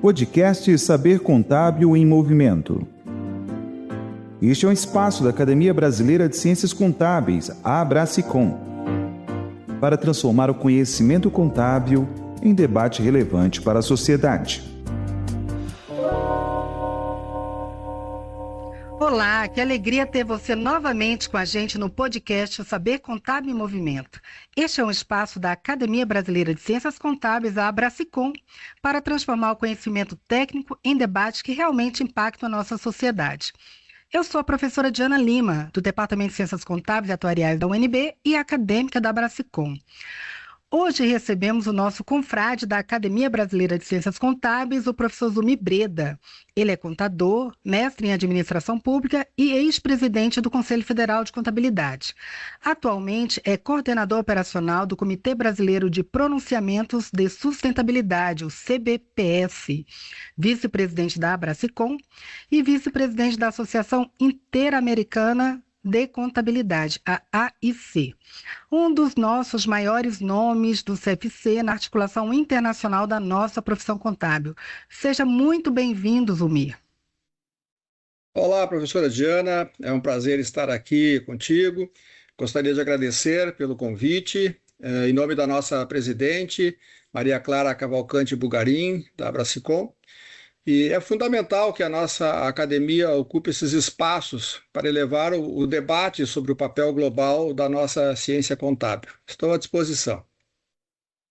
Podcast Saber Contábil em Movimento. Este é um espaço da Academia Brasileira de Ciências Contábeis, a Abracicom, para transformar o conhecimento contábil em debate relevante para a sociedade. Olá, que alegria ter você novamente com a gente no podcast Saber Contábil em Movimento. Este é um espaço da Academia Brasileira de Ciências Contábeis, a Abracicom, para transformar o conhecimento técnico em debates que realmente impactam a nossa sociedade. Eu sou a professora Diana Lima, do Departamento de Ciências Contábeis e Atuariais da UNB e acadêmica da Abracicom. Hoje recebemos o nosso confrade da Academia Brasileira de Ciências Contábeis, o professor Zumi Breda. Ele é contador, mestre em administração pública e ex-presidente do Conselho Federal de Contabilidade. Atualmente é coordenador operacional do Comitê Brasileiro de Pronunciamentos de Sustentabilidade, o CBPS, vice-presidente da Abracicom e vice-presidente da Associação Interamericana de Contabilidade, a AIC. Um dos nossos maiores nomes do CFC na articulação internacional da nossa profissão contábil. Seja muito bem-vindo, Zumi. Olá, professora Diana, é um prazer estar aqui contigo. Gostaria de agradecer pelo convite, em nome da nossa presidente, Maria Clara Cavalcante Bugarim, da Abracicom. E é fundamental que a nossa academia ocupe esses espaços para elevar o debate sobre o papel global da nossa ciência contábil. Estou à disposição.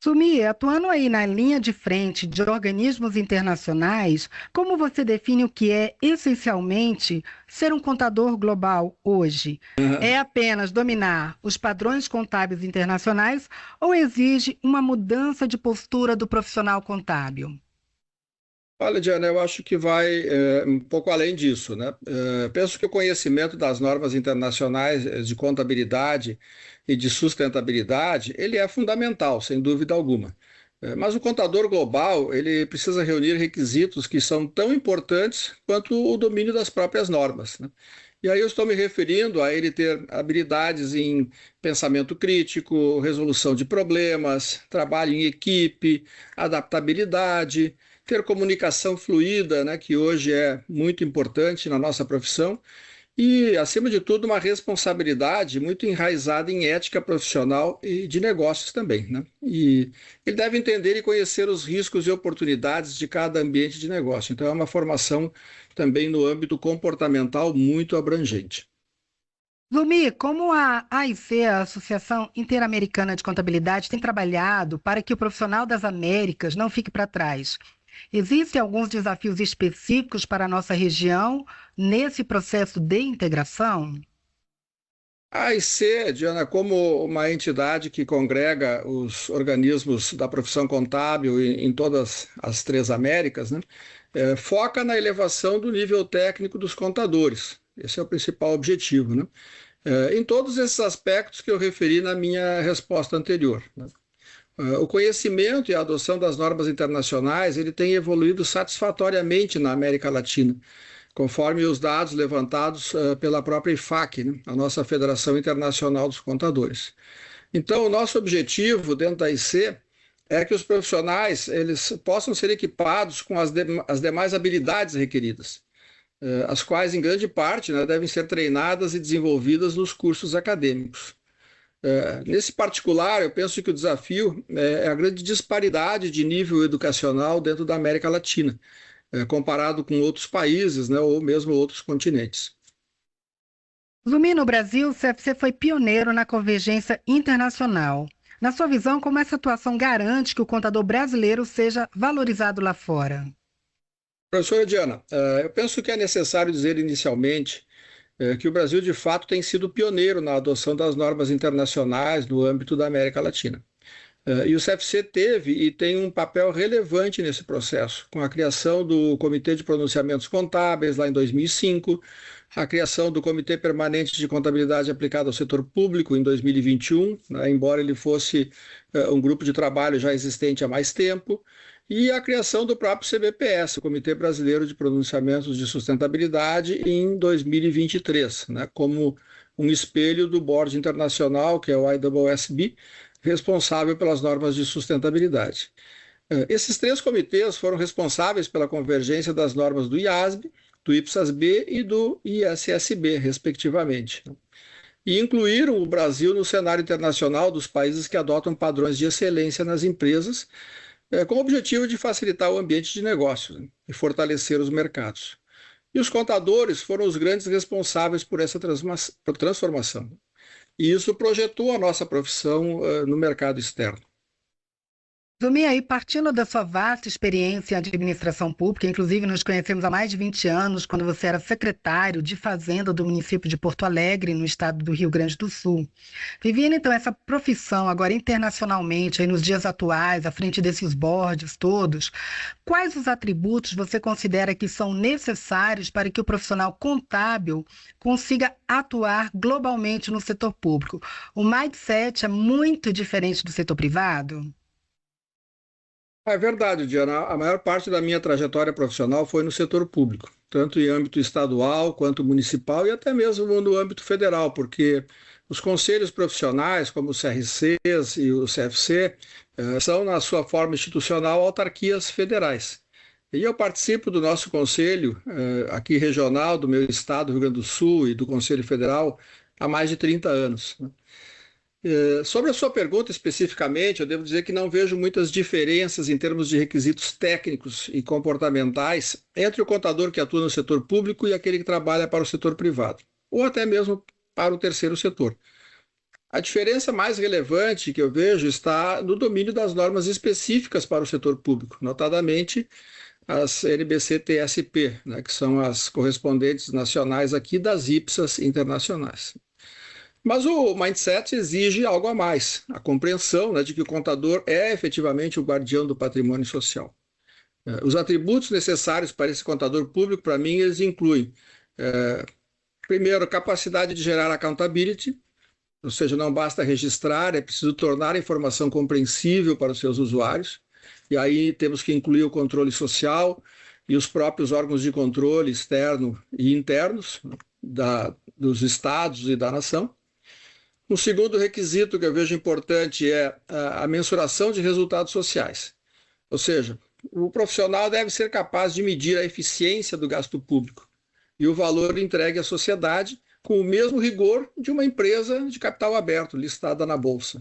Zumi, atuando aí na linha de frente de organismos internacionais, como você define o que é, essencialmente, ser um contador global hoje? É apenas dominar os padrões contábeis internacionais ou exige uma mudança de postura do profissional contábil? Olha, Diana, eu acho que vai um pouco além disso, né? Penso que o conhecimento das normas internacionais de contabilidade e de sustentabilidade, ele é fundamental, sem dúvida alguma. Mas o contador global, ele precisa reunir requisitos que são tão importantes quanto o domínio das próprias normas, né? E aí eu estou me referindo a ele ter habilidades em pensamento crítico, resolução de problemas, trabalho em equipe, adaptabilidade, ter comunicação fluida, né, que hoje é muito importante na nossa profissão, e, acima de tudo, uma responsabilidade muito enraizada em ética profissional e de negócios também, né? E ele deve entender e conhecer os riscos e oportunidades de cada ambiente de negócio. Então, é uma formação também no âmbito comportamental muito abrangente. Zumi, como a AIC, a Associação Interamericana de Contabilidade, tem trabalhado para que o profissional das Américas não fique para trás? Existem alguns desafios específicos para a nossa região nesse processo de integração? A AIC, Diana, como uma entidade que congrega os organismos da profissão contábil em todas as três Américas, né, foca na elevação do nível técnico dos contadores. Esse é o principal objetivo, né? Em todos esses aspectos que eu referi na minha resposta anterior, né? O conhecimento e a adoção das normas internacionais, ele tem evoluído satisfatoriamente na América Latina, conforme os dados levantados pela própria IFAC, né, a nossa Federação Internacional dos Contadores. Então, o nosso objetivo dentro da IC é que os profissionais eles possam ser equipados com as demais habilidades requeridas, as quais, em grande parte, né, devem ser treinadas e desenvolvidas nos cursos acadêmicos. Nesse particular, eu penso que o desafio é a grande disparidade de nível educacional dentro da América Latina, comparado com outros países, né, ou mesmo outros continentes. Zumi, no Brasil, o CFC foi pioneiro na convergência internacional. Na sua visão, como essa atuação garante que o contador brasileiro seja valorizado lá fora? Professora Diana, eu penso que é necessário dizer inicialmente que o Brasil, de fato, tem sido pioneiro na adoção das normas internacionais no âmbito da América Latina. E o CFC teve e tem um papel relevante nesse processo, com a criação do Comitê de Pronunciamentos Contábeis, lá em 2005, a criação do Comitê Permanente de Contabilidade Aplicada ao Setor Público, em 2021, né, embora ele fosse um grupo de trabalho já existente há mais tempo, e a criação do próprio CBPS, o Comitê Brasileiro de Pronunciamentos de Sustentabilidade, em 2023, né, como um espelho do Board Internacional, que é o IWSB, responsável pelas normas de sustentabilidade. Esses 3 comitês foram responsáveis pela convergência das normas do IASB, do IPSAS-B e do ISSB, respectivamente, e incluíram o Brasil no cenário internacional dos países que adotam padrões de excelência nas empresas, com o objetivo de facilitar o ambiente de negócios, né, e fortalecer os mercados. E os contadores foram os grandes responsáveis por essa transformação. E isso projetou a nossa profissão no mercado externo. Zumbi, aí partindo da sua vasta experiência em administração pública, inclusive nos conhecemos há mais de 20 anos, quando você era secretário de Fazenda do município de Porto Alegre, no estado do Rio Grande do Sul. Vivendo então essa profissão agora internacionalmente, aí nos dias atuais, à frente desses boards todos, quais os atributos você considera que são necessários para que o profissional contábil consiga atuar globalmente no setor público? O mindset é muito diferente do setor privado? É verdade, Diana. A maior parte da minha trajetória profissional foi no setor público, tanto em âmbito estadual quanto municipal e até mesmo no âmbito federal, porque os conselhos profissionais, como os CRCs e o CFC, são, na sua forma institucional, autarquias federais. E eu participo do nosso conselho, aqui regional, do meu estado, Rio Grande do Sul, e do Conselho Federal, há mais de 30 anos. Sobre a sua pergunta especificamente, eu devo dizer que não vejo muitas diferenças em termos de requisitos técnicos e comportamentais entre o contador que atua no setor público e aquele que trabalha para o setor privado, ou até mesmo para o terceiro setor. A diferença mais relevante que eu vejo está no domínio das normas específicas para o setor público, notadamente as NBC-TSP, né, que são as correspondentes nacionais aqui das IPSAS internacionais. Mas o mindset exige algo a mais, a compreensão, né, de que o contador é efetivamente o guardião do patrimônio social. Os atributos necessários para esse contador público, para mim, eles incluem, primeiro, capacidade de gerar accountability, ou seja, não basta registrar, é preciso tornar a informação compreensível para os seus usuários, e aí temos que incluir o controle social e os próprios órgãos de controle externo e internos dos estados e da nação. Um segundo requisito que eu vejo importante é a mensuração de resultados sociais. Ou seja, o profissional deve ser capaz de medir a eficiência do gasto público e o valor entregue à sociedade com o mesmo rigor de uma empresa de capital aberto, listada na Bolsa.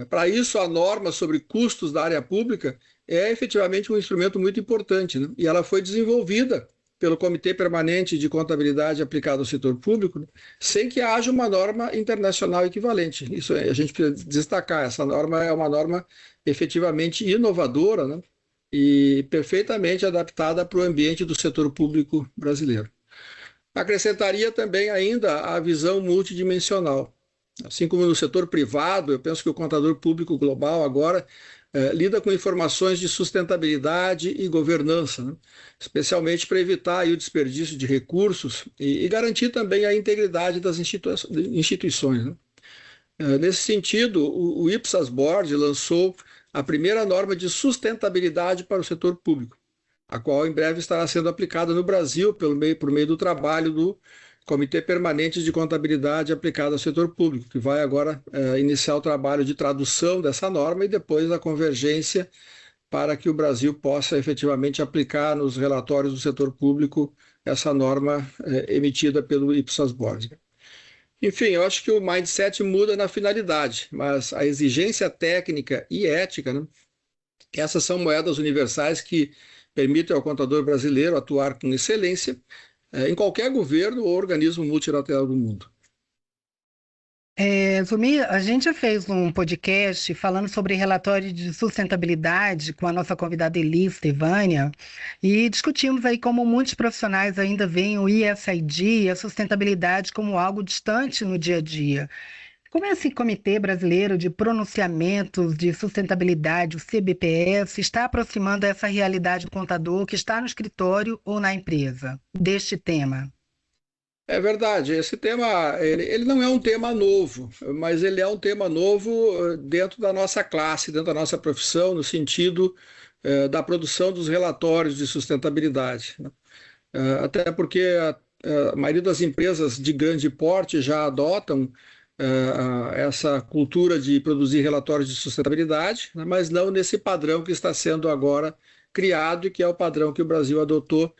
Para isso, a norma sobre custos da área pública é efetivamente um instrumento muito importante, né? E ela foi desenvolvida pelo Comitê Permanente de Contabilidade aplicada ao setor público, sem que haja uma norma internacional equivalente. Isso a gente precisa destacar. Essa norma é uma norma efetivamente inovadora, né, e perfeitamente adaptada para o ambiente do setor público brasileiro. Acrescentaria também ainda a visão multidimensional. Assim como no setor privado, eu penso que o contador público global agora lida com informações de sustentabilidade e governança, né? Especialmente para evitar aí o desperdício de recursos e garantir também a integridade das instituições. Né? Nesse sentido, o IPSAS Board lançou a primeira norma de sustentabilidade para o setor público, a qual em breve estará sendo aplicada no Brasil por meio do trabalho do Comitê Permanente de Contabilidade aplicado ao setor público, que vai agora iniciar o trabalho de tradução dessa norma e depois a convergência para que o Brasil possa efetivamente aplicar nos relatórios do setor público essa norma emitida pelo IPSAS Board. Enfim, eu acho que o mindset muda na finalidade, mas a exigência técnica e ética, né, essas são moedas universais que permitem ao contador brasileiro atuar com excelência em qualquer governo ou organismo multilateral do mundo. Zumi, a gente fez um podcast falando sobre relatório de sustentabilidade com a nossa convidada Elis Stevânia e discutimos aí como muitos profissionais ainda veem o ESG e a sustentabilidade como algo distante no dia a dia. Como esse Comitê Brasileiro de Pronunciamentos de Sustentabilidade, o CBPS, está aproximando essa realidade do contador que está no escritório ou na empresa, deste tema? É verdade, esse tema ele não é um tema novo, mas ele é um tema novo dentro da nossa classe, dentro da nossa profissão, no sentido da produção dos relatórios de sustentabilidade, né? Até porque a maioria das empresas de grande porte já adotam essa cultura de produzir relatórios de sustentabilidade, né, mas não nesse padrão que está sendo agora criado e que é o padrão que o Brasil adotou,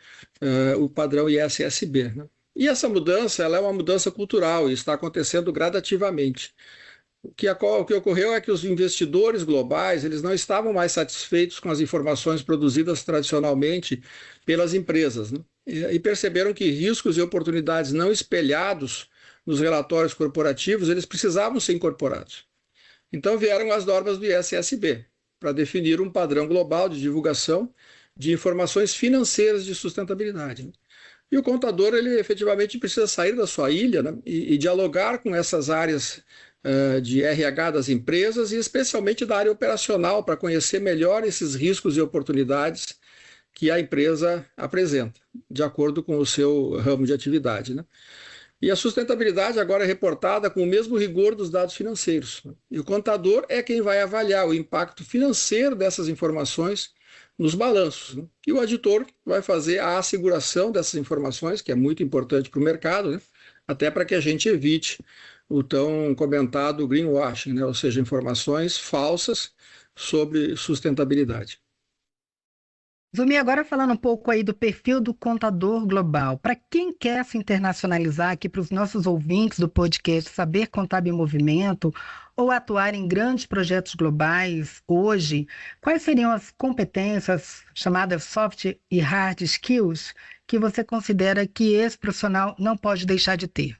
o padrão ISSB. Né? E essa mudança, ela é uma mudança cultural e está acontecendo gradativamente. O que ocorreu é que os investidores globais eles não estavam mais satisfeitos com as informações produzidas tradicionalmente pelas empresas, né? E perceberam que riscos e oportunidades não espelhados nos relatórios corporativos eles precisavam ser incorporados. Então vieram as normas do ISSB para definir um padrão global de divulgação de informações financeiras de sustentabilidade, né? E o contador, ele efetivamente precisa sair da sua ilha, né, e dialogar com essas áreas de RH das empresas e especialmente da área operacional para conhecer melhor esses riscos e oportunidades que a empresa apresenta, de acordo com o seu ramo de atividade, né? E a sustentabilidade agora é reportada com o mesmo rigor dos dados financeiros. E o contador é quem vai avaliar o impacto financeiro dessas informações nos balanços, né? E o auditor vai fazer a asseguração dessas informações, que é muito importante para o mercado, né? Até para que a gente evite o tão comentado greenwashing, né? Ou seja, informações falsas sobre sustentabilidade. Zumi, agora falando um pouco aí do perfil do contador global. Para quem quer se internacionalizar aqui para os nossos ouvintes do podcast Saber Contábil em Movimento ou atuar em grandes projetos globais hoje, quais seriam as competências chamadas soft e hard skills que você considera que esse profissional não pode deixar de ter?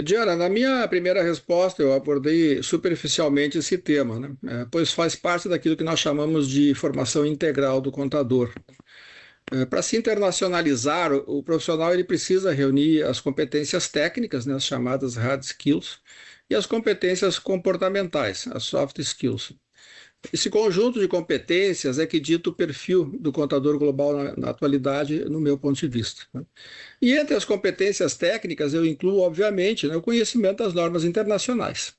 Diana, na minha primeira resposta eu abordei superficialmente esse tema, né? Pois faz parte daquilo que nós chamamos de formação integral do contador. Para se internacionalizar, o profissional ele precisa reunir as competências técnicas, né, as chamadas hard skills, e as competências comportamentais, as soft skills. Esse conjunto de competências é que dita o perfil do contador global na atualidade, no meu ponto de vista, né? E entre as competências técnicas eu incluo, obviamente, né, o conhecimento das normas internacionais.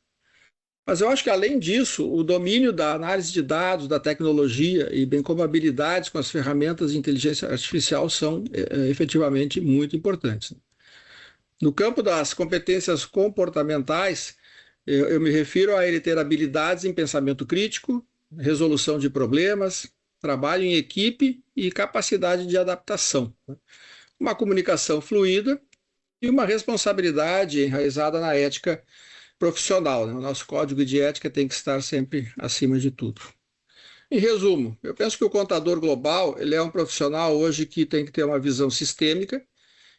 Mas eu acho que, além disso, o domínio da análise de dados, da tecnologia e bem como habilidades com as ferramentas de inteligência artificial são efetivamente muito importantes. No campo das competências comportamentais, eu me refiro a ele ter habilidades em pensamento crítico, resolução de problemas, trabalho em equipe e capacidade de adaptação, né? Uma comunicação fluida e uma responsabilidade enraizada na ética profissional, né? O nosso código de ética tem que estar sempre acima de tudo. Em resumo, eu penso que o contador global ele é um profissional hoje que tem que ter uma visão sistêmica,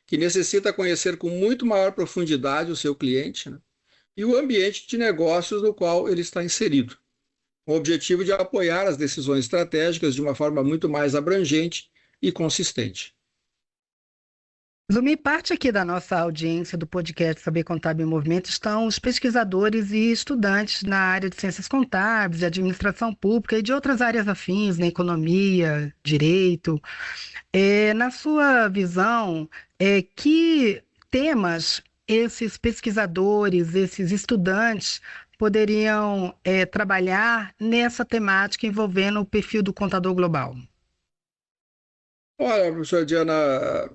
que necessita conhecer com muito maior profundidade o seu cliente, né? E o ambiente de negócios no qual ele está inserido, com o objetivo de apoiar as decisões estratégicas de uma forma muito mais abrangente e consistente. Zumi, parte aqui da nossa audiência do podcast Saber Contábil em Movimento estão os pesquisadores e estudantes na área de ciências contábeis, de administração pública e de outras áreas afins, na economia, direito. Na sua visão, que temas esses pesquisadores, esses estudantes poderiam trabalhar nessa temática envolvendo o perfil do contador global? Olha, professora Diana,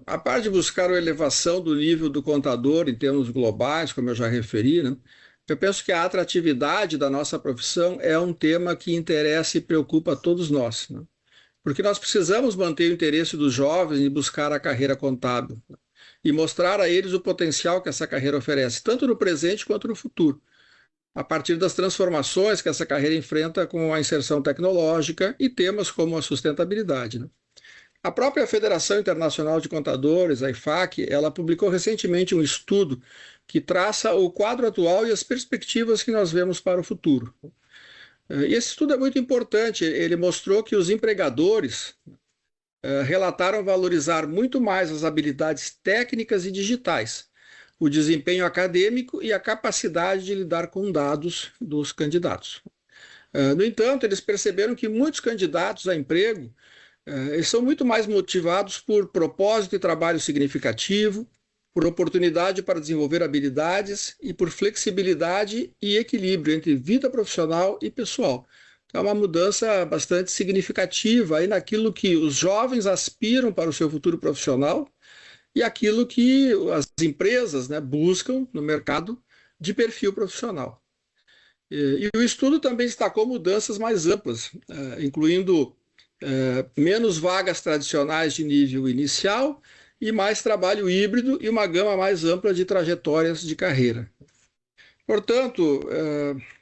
a parte de buscar a elevação do nível do contador em termos globais, como eu já referi, né, eu penso que a atratividade da nossa profissão é um tema que interessa e preocupa a todos nós, né? Porque nós precisamos manter o interesse dos jovens em buscar a carreira contábil, né, e mostrar a eles o potencial que essa carreira oferece, tanto no presente quanto no futuro, a partir das transformações que essa carreira enfrenta com a inserção tecnológica e temas como a sustentabilidade, né? A própria Federação Internacional de Contadores, a IFAC, ela publicou recentemente um estudo que traça o quadro atual e as perspectivas que nós vemos para o futuro. E esse estudo é muito importante, ele mostrou que os empregadores relataram valorizar muito mais as habilidades técnicas e digitais, o desempenho acadêmico e a capacidade de lidar com dados dos candidatos. No entanto, eles perceberam que muitos candidatos a emprego eles são muito mais motivados por propósito e trabalho significativo, por oportunidade para desenvolver habilidades e por flexibilidade e equilíbrio entre vida profissional e pessoal. É uma mudança bastante significativa aí naquilo que os jovens aspiram para o seu futuro profissional e aquilo que as empresas, né, buscam no mercado de perfil profissional. E o estudo também destacou mudanças mais amplas, incluindo menos vagas tradicionais de nível inicial e mais trabalho híbrido e uma gama mais ampla de trajetórias de carreira. Portanto,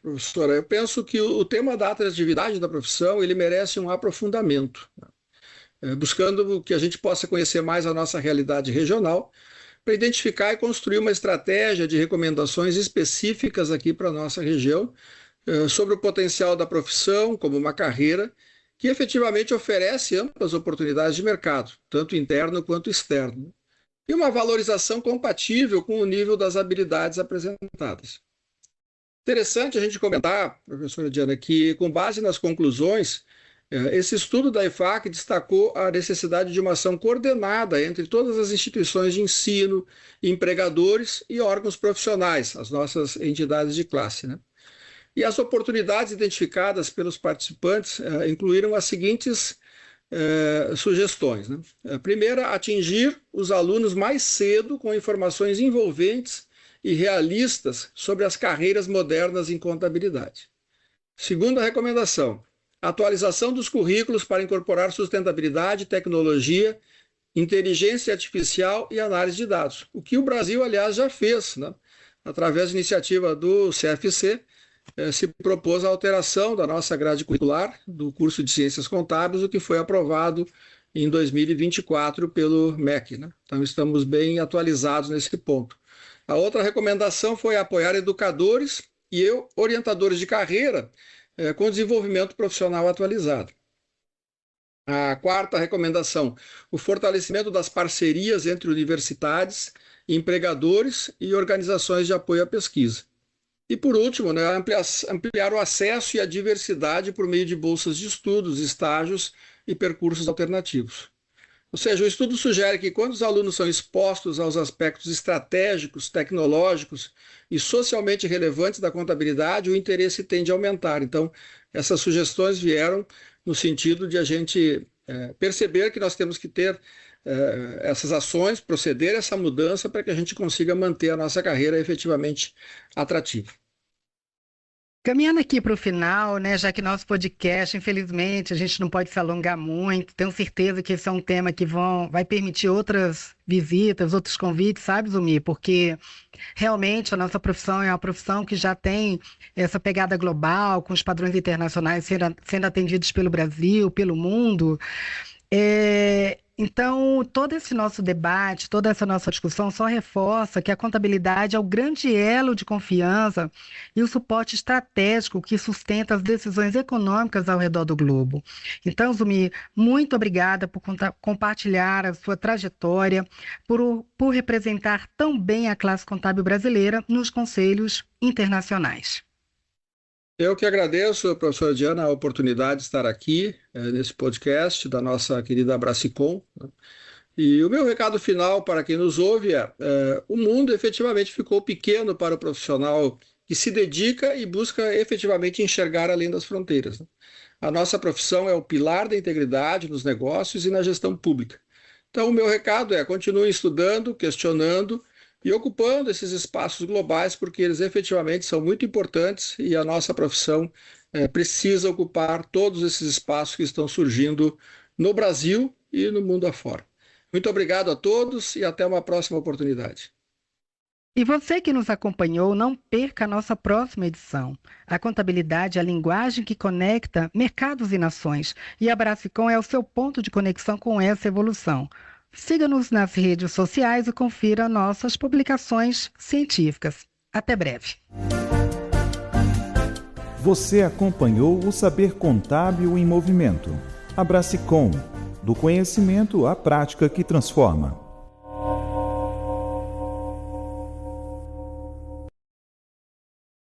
professora, eu penso que o tema da atratividade da profissão ele merece um aprofundamento, buscando que a gente possa conhecer mais a nossa realidade regional, para identificar e construir uma estratégia de recomendações específicas aqui para a nossa região, sobre o potencial da profissão como uma carreira que efetivamente oferece amplas oportunidades de mercado, tanto interno quanto externo, e uma valorização compatível com o nível das habilidades apresentadas. Interessante a gente comentar, professora Diana, que com base nas conclusões, esse estudo da EFAC destacou a necessidade de uma ação coordenada entre todas as instituições de ensino, empregadores e órgãos profissionais, as nossas entidades de classe, né? E as oportunidades identificadas pelos participantes incluíram as seguintes sugestões, né? A primeira, atingir os alunos mais cedo com informações envolventes e realistas sobre as carreiras modernas em contabilidade. Segunda recomendação, atualização dos currículos para incorporar sustentabilidade, tecnologia, inteligência artificial e análise de dados. O que o Brasil, aliás, já fez, né? Através de iniciativa do CFC, se propôs a alteração da nossa grade curricular do curso de Ciências Contábeis, o que foi aprovado em 2024 pelo MEC, né? Então, estamos bem atualizados nesse ponto. A outra recomendação foi apoiar educadores e orientadores de carreira com desenvolvimento profissional atualizado. A quarta recomendação, o fortalecimento das parcerias entre universidades, empregadores e organizações de apoio à pesquisa. E, por último, né, ampliar o acesso e a diversidade por meio de bolsas de estudos, estágios e percursos alternativos. Ou seja, o estudo sugere que quando os alunos são expostos aos aspectos estratégicos, tecnológicos e socialmente relevantes da contabilidade, o interesse tende a aumentar. Então, essas sugestões vieram no sentido de a gente perceber que nós temos que ter essas ações, proceder a essa mudança para que a gente consiga manter a nossa carreira efetivamente atrativa. Caminhando aqui para o final, né, já que nosso podcast, infelizmente, a gente não pode se alongar muito, tenho certeza que esse é um tema que vai permitir outras visitas, outros convites, sabe, Zumir? Porque realmente a nossa profissão é uma profissão que já tem essa pegada global, com os padrões internacionais sendo atendidos pelo Brasil, pelo mundo. Então, todo esse nosso debate, toda essa nossa discussão só reforça que a contabilidade é o grande elo de confiança e o suporte estratégico que sustenta as decisões econômicas ao redor do globo. Então, Zumir, muito obrigada por compartilhar a sua trajetória, por representar tão bem a classe contábil brasileira nos conselhos internacionais. Eu que agradeço, professora Diana, a oportunidade de estar aqui nesse podcast da nossa querida Abracicom. E o meu recado final para quem nos ouve o mundo efetivamente ficou pequeno para o profissional que se dedica e busca efetivamente enxergar além das fronteiras. A nossa profissão é o pilar da integridade nos negócios e na gestão pública. Então, o meu recado continue estudando, questionando, e ocupando esses espaços globais, porque eles efetivamente são muito importantes e a nossa profissão precisa ocupar todos esses espaços que estão surgindo no Brasil e no mundo afora. Muito obrigado a todos e até uma próxima oportunidade. E você que nos acompanhou, não perca a nossa próxima edição. A contabilidade é a linguagem que conecta mercados e nações, e a Abracicom é o seu ponto de conexão com essa evolução. Siga-nos nas redes sociais e confira nossas publicações científicas. Até breve. Você acompanhou o Saber Contábil em Movimento. Abracicom, do conhecimento à prática que transforma.